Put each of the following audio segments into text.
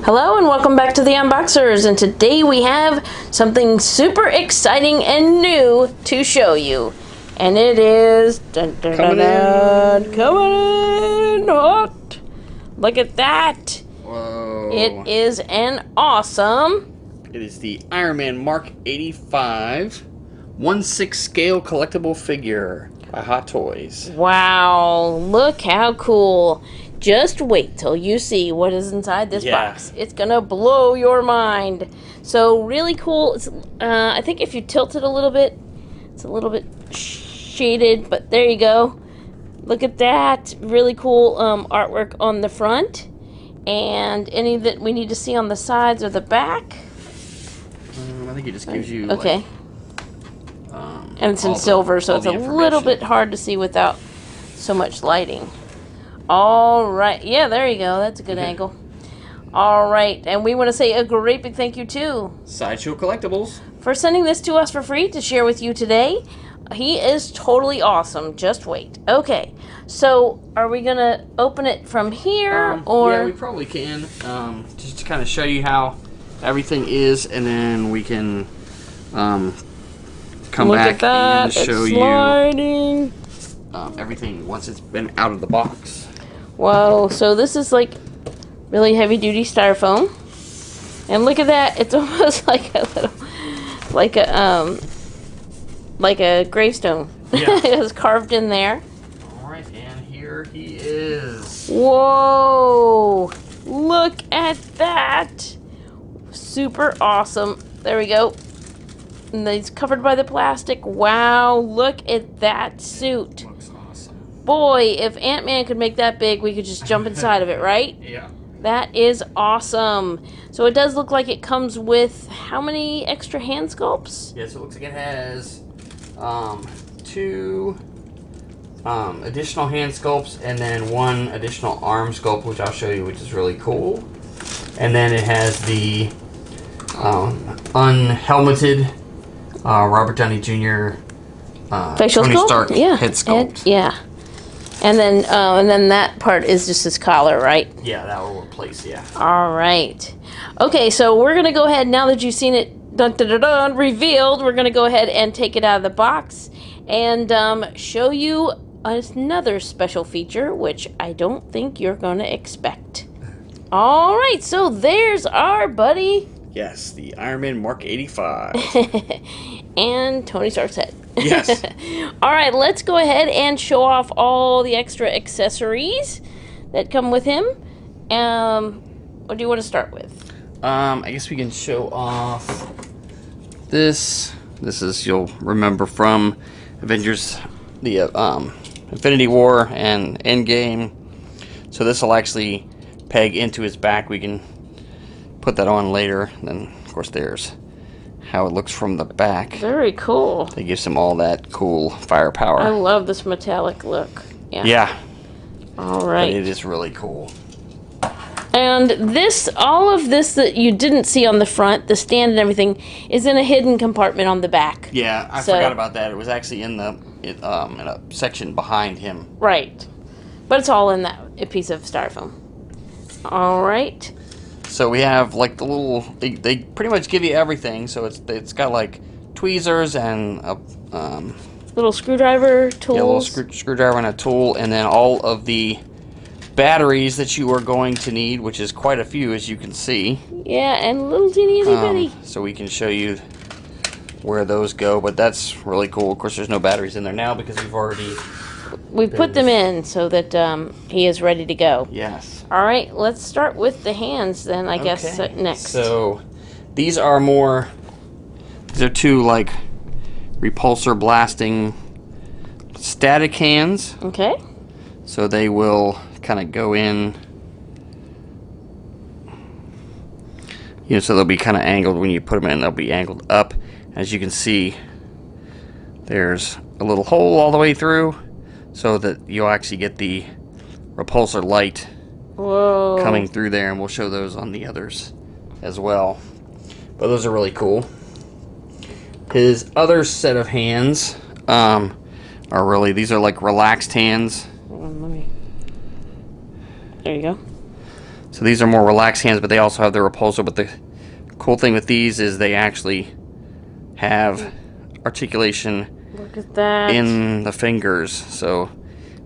Hello and welcome back to the Unboxers, and today we have something super exciting and new to show you. And it is coming in hot. Look at that. Whoa. It is an awesome. It is the Iron Man Mark 85 1/6 scale collectible figure by Hot Toys. Wow, look how cool. Just wait till you see what is inside this box. It's gonna blow your mind. So really cool. It's, I think if you tilt it a little bit, it's a little bit shaded, but there you go. Look at that. Really cool artwork on the front. And any that we need to see on the sides or the back. I think it just gives you okay. And it's in silver, so it's a little bit hard to see without so much lighting. All right. Yeah, there you go. That's a good angle. All right. And we want to say a great big thank you to Sideshow Collectibles for sending this to us for free to share with you today. He is totally awesome. Just wait. Okay. So are we going to open it from here? Or yeah, we probably can. Just to kind of show you how everything is, and then we can come back and show you everything once it's been out of the box. Whoa, so this is like really heavy duty styrofoam. And look at that, it's almost like a little like a gravestone. Yeah. It was carved in there. Alright, and here he is. Whoa! Look at that! Super awesome. There we go. And he's covered by the plastic. Wow, look at that suit. Looks awesome. Boy, if Ant-Man could make that big, we could just jump inside of it, right? Yeah. That is awesome. So it does look like it comes with how many extra hand sculpts? Yeah, so it looks like it has 2 additional hand sculpts and then 1 additional arm sculpt, which I'll show you, which is really cool. And then it has the unhelmeted Robert Downey Jr. Facial Tony sculpt? Stark head sculpt. Yeah. And then that part is just his collar, right? Yeah, that will replace, yeah. All right. Okay, so we're going to go ahead, now that you've seen it revealed, we're going to go ahead and take it out of the box and show you another special feature, which I don't think you're going to expect. All right, so there's our buddy. Yes, the Iron Man Mark 85. And Tony Stark's head. Yes. All right, let's go ahead and show off all the extra accessories that come with him. What do you want to start with? I guess we can show off this. This is, you'll remember from Avengers, the Infinity War and Endgame. So this will actually peg into his back. We can put that on later. And then, of course, there's how it looks from the back. Very cool. They gives him all that cool firepower. I love this metallic look. Yeah. All right. But it is really cool. And this, all of this that you didn't see on the front, the stand and everything, is in a hidden compartment on the back. Yeah, I forgot about that. It was actually in the in a section behind him. Right. But it's all in that piece of styrofoam. All right. So we have like the little, they pretty much give you everything. So it's got like tweezers and a little screwdriver tools. Yeah, a little screwdriver and a tool, and then all of the batteries that you are going to need, which is quite a few, as you can see. Yeah, and little teeny bitty. So we can show you where those go, but that's really cool. Of course, there's no batteries in there now because we've put them in so that he is ready to go. Yes. All right, let's start with the hands then, I guess, next. So these are these are 2 like repulsor blasting static hands. Okay. So they will kind of go in, so they'll be kind of angled when you put them in. They'll be angled up. As you can see, there's a little hole all the way through so that you'll actually get the repulsor light coming through there, and we'll show those on the others as well. But those are really cool. His other set of hands are really, these are like relaxed hands. Hold on, let me. There you go. So these are more relaxed hands, but they also have the repulsor. But the cool thing with these is they actually have articulation. Look at that. In the fingers. So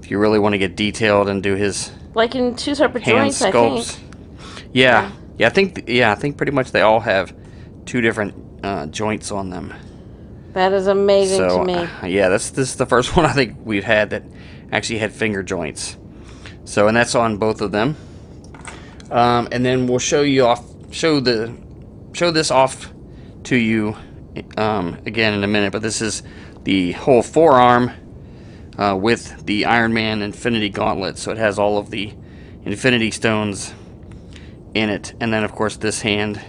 if you really want to get detailed and do his like in 2 separate hand joints, sculpts. I think. Yeah, I think pretty much they all have 2 different joints on them. That is amazing to me. Yeah, this is the first one I think we've had that actually had finger joints. So, and that's on both of them. And then we'll show this off to you again in a minute. But this is the whole forearm with the Iron Man Infinity Gauntlet. So it has all of the Infinity Stones in it. And then, of course, this hand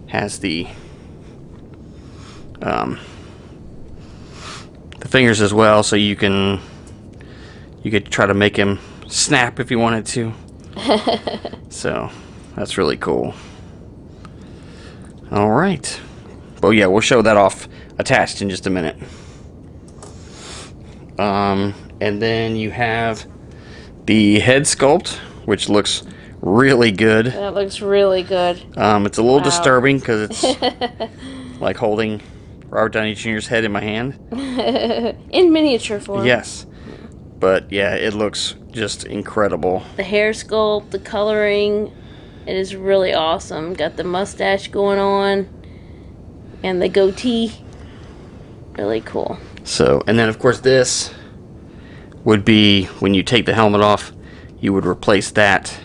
has the fingers as well. So you could try to make him snap if you wanted to. So that's really cool. All right. Well, yeah, we'll show that off attached in just a minute. And then you have the head sculpt, which looks really good. That looks really good. It's a little disturbing because it's like holding Robert Downey Jr.'s head in my hand. In miniature form. Yes. But yeah, it looks just incredible. The hair sculpt, the coloring, it is really awesome. Got the mustache going on and the goatee. Really cool. So, and then of course this would be when you take the helmet off, you would replace that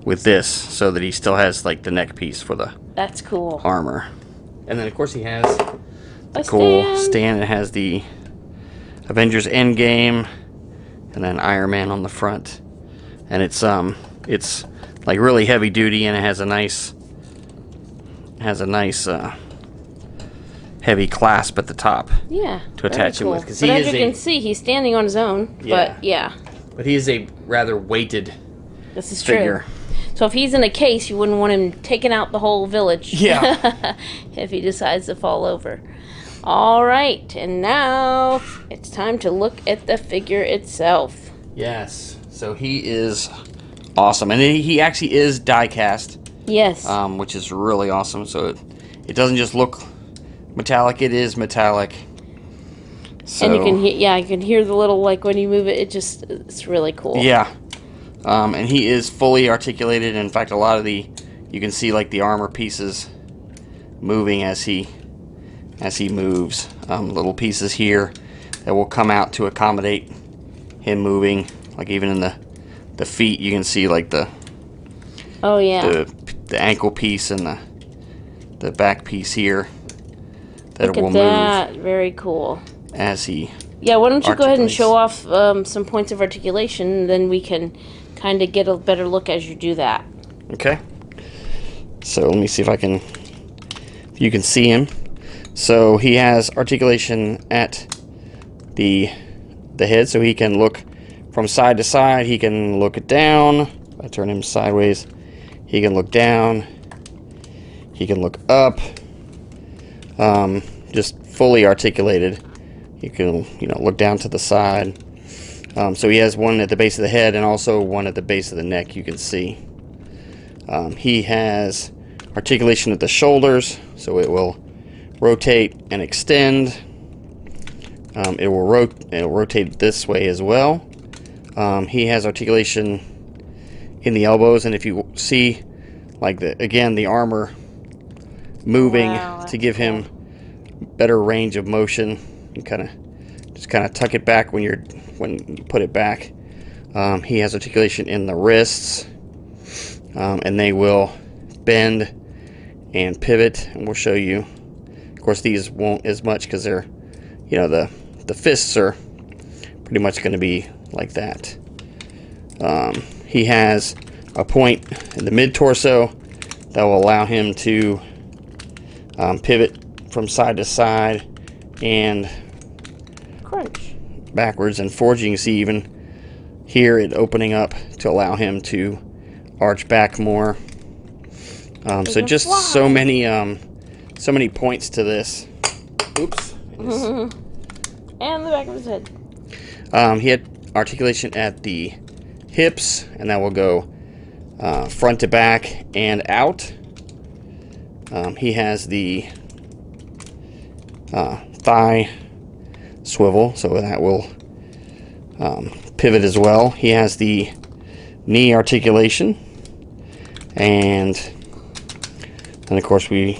with this so that he still has like the neck piece for the That's cool. armor. And then of course he has A cool stand. It has the Avengers Endgame and then Iron Man on the front. And it's like really heavy duty, and it has a nice heavy clasp at the top. Yeah. To attach it with. But as you can see, he's standing on his own. Yeah. But yeah. But he is a rather weighted This is figure. true. So if he's in a case, you wouldn't want him taking out the whole village. Yeah. If he decides to fall over. All right, and now it's time to look at the figure itself. Yes. So he is awesome, and he actually is die cast. Yes. Which is really awesome. So it doesn't just look metallic; it is metallic. So, and you can you can hear the little, like when you move it, it's really cool. Yeah. And he is fully articulated. In fact, a lot of you can see like the armor pieces moving as he moves. Little pieces here that will come out to accommodate him moving. Like even in the feet, you can see like the the ankle piece and the back piece here that will move. Very cool. As he why don't you go ahead and show off some points of articulation, and then we can kind of get a better look as you do that. Okay. So let me see if you can see him. So he has articulation at the head, so he can look from side to side. He can look it down. If I turn him sideways, he can look down. He can look up. Just fully articulated. You can look down to the side. So he has one at the base of the head and also one at the base of the neck. You can see. He has articulation at the shoulders, so it will rotate and extend. It will rotate this way as well. He has articulation in the elbows, and if you see, like the armor moving to give him better range of motion, you kind of tuck it back when you put it back. He has articulation in the wrists, and they will bend and pivot, and we'll show you. Of course, these won't as much because they're, the fists are pretty much going to be like that. He has a point in the mid-torso that will allow him to pivot from side to side and crunch backwards and forwards. You can see even here it opening up to allow him to arch back more. So just so many points to this. Oops. And the back of his head. He had articulation at the hips, and that will go front to back and out. He has the thigh swivel, so that will pivot as well. He has the knee articulation, and then of course we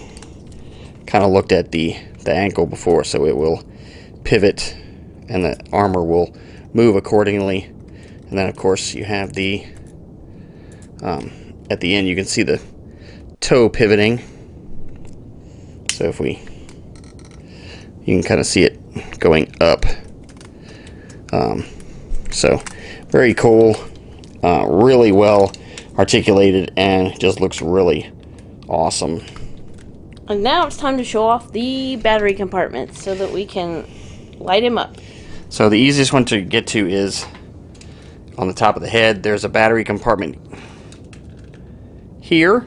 kind of looked at the ankle before, so it will pivot and the armor will move accordingly. And then of course you have the at the end you can see the toe pivoting, so if you can kind of see it going up. So very cool, really well articulated, and just looks really awesome. And now it's time to show off the battery compartments so that we can light him up. So the easiest one to get to is on the top of the head. There's a battery compartment here,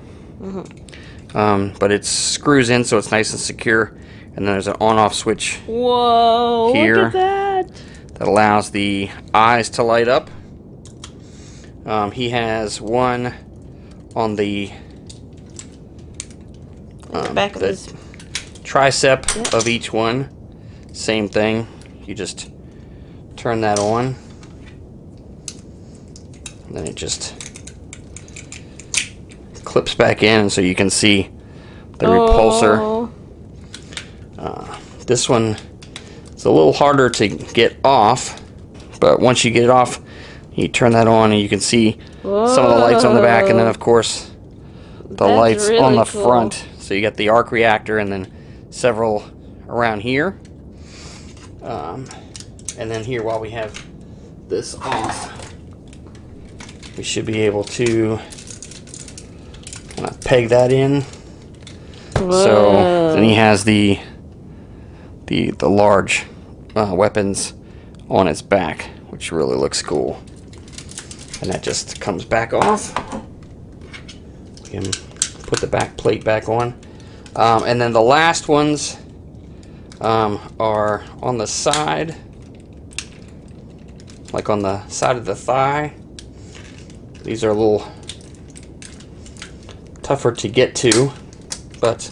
but it screws in so it's nice and secure. And then there's an on-off switch. Whoa! Here, look at that allows the eyes to light up. He has one on the back of his tricep of each one. Same thing. You just turn that on, and then it just clips back in, so you can see the repulsor. This one is a little harder to get off, but once you get it off, you turn that on and you can see some of the lights on the back, and then of course the lights really on the cool. front. So you got the arc reactor and then several around here. And then here, while we have this off, we should be able to kind of peg that in. Whoa. So then he has the large weapons on its back, which really looks cool. And that just comes back off. We can put the back plate back on. And then the last ones are on the side, like on the side of the thigh. These are a little tougher to get to, but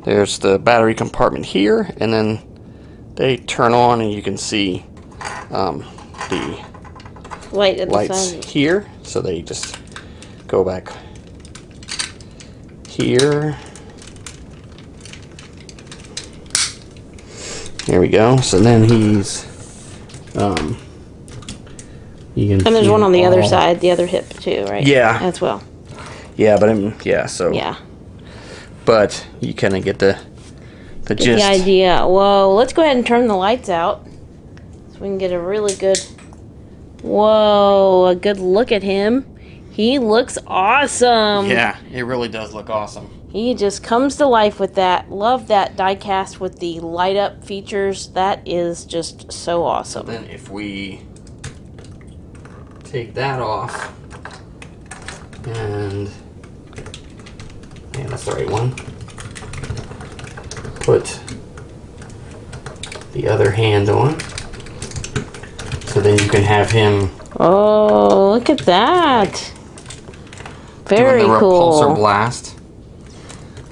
there's the battery compartment here, and then they turn on and you can see the light at the lights side. here, so they just go back here. There we go. So then he's you can And there's see one on the other all- side, the other hip too, right? Yeah. As well. Yeah, but yeah, so Yeah. but you kind of get the Get gist. the idea. Whoa, let's go ahead and turn the lights out so we can get a really good, whoa, a good look at him. He looks awesome. Yeah, it really does look awesome. He just comes to life with that. Love that die cast with the light up features. That is just so awesome. Then if we take that off, and yeah, that's the right one. Put the other hand on, so then you can have him. Oh, look at that! Very doing the repulsor cool. blast.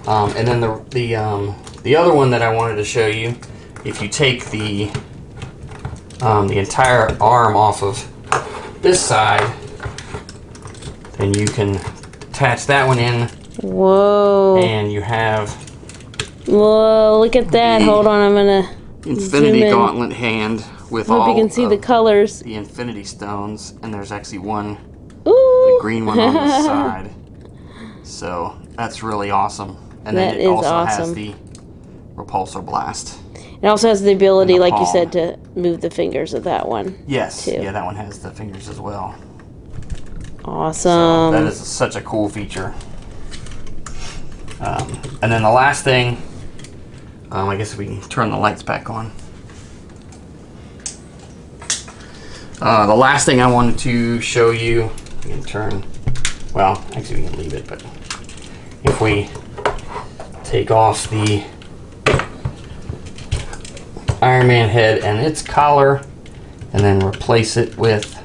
And then the other one that I wanted to show you, if you take the entire arm off of this side, then you can attach that one in, Whoa! and you have Whoa! Look at that. Hold on, I'm gonna Infinity zoom in. Gauntlet hand with Hope all you can see of the colors. the Infinity Stones, and there's actually one, Ooh! the green one on the side. So that's really awesome. And then That it is also awesome. has the repulsor blast. It also has the ability, And the like you palm. said, to move the fingers of that one. Yes, too. yeah, that one has the fingers as well. Awesome. That is such a cool feature. And then the last thing, I guess we can turn the lights back on. The last thing I wanted to show you, we can turn, well, actually we can leave it, but if we take off the Iron Man head and its collar, and then replace it with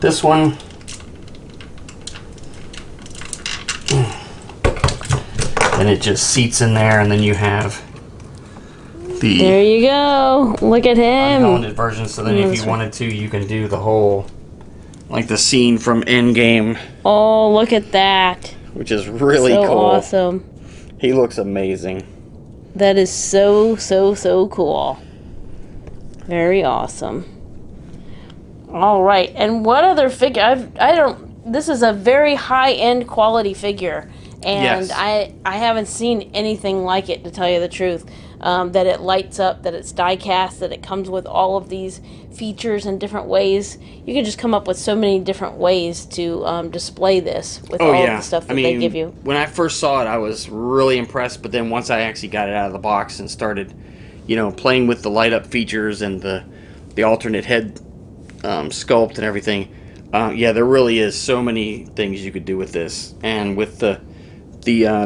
this one, then it just seats in there, and then you have the there you go. Look at him. unhelmeted version. So then if you wanted to, you can do the whole, like the scene from Endgame. Oh, look at that. Which is really so cool. Awesome. He looks amazing. That is so cool. Very awesome. All right, and what other figure? This is a very high-end quality figure, and yes. I haven't seen anything like it, to tell you the truth. That it lights up, that it's die cast, that it comes with all of these features in different ways. You can just come up with so many different ways to display this with all of the stuff that they give you. When I first saw it, I was really impressed, but then once I actually got it out of the box and started, playing with the light up features and the alternate head sculpt and everything, there really is so many things you could do with this. And with the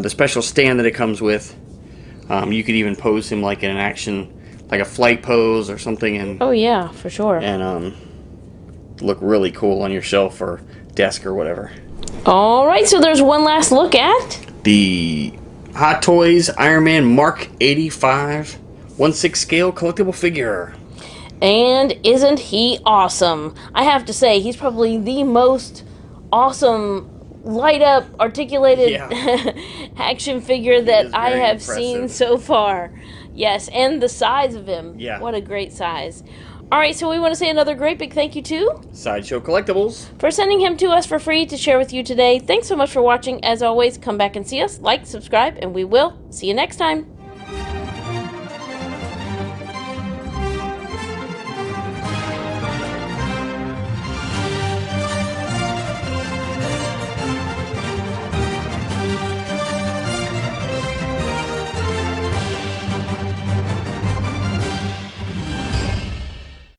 special stand that it comes with, you could even pose him like in an action, like a flight pose or something, and oh yeah, for sure, and look really cool on your shelf or desk or whatever. All right, so there's one last look at the Hot Toys Iron Man Mark 85 1/6 scale collectible figure. And isn't he awesome? I have to say, he's probably the most awesome light up articulated action figure that I have seen so far. Yes, and the size of him. Yeah. What a great size. All right, so we want to say another great big thank you to Sideshow Collectibles for sending him to us for free to share with you today. Thanks so much for watching. As always, come back and see us, like, subscribe, and we will see you next time.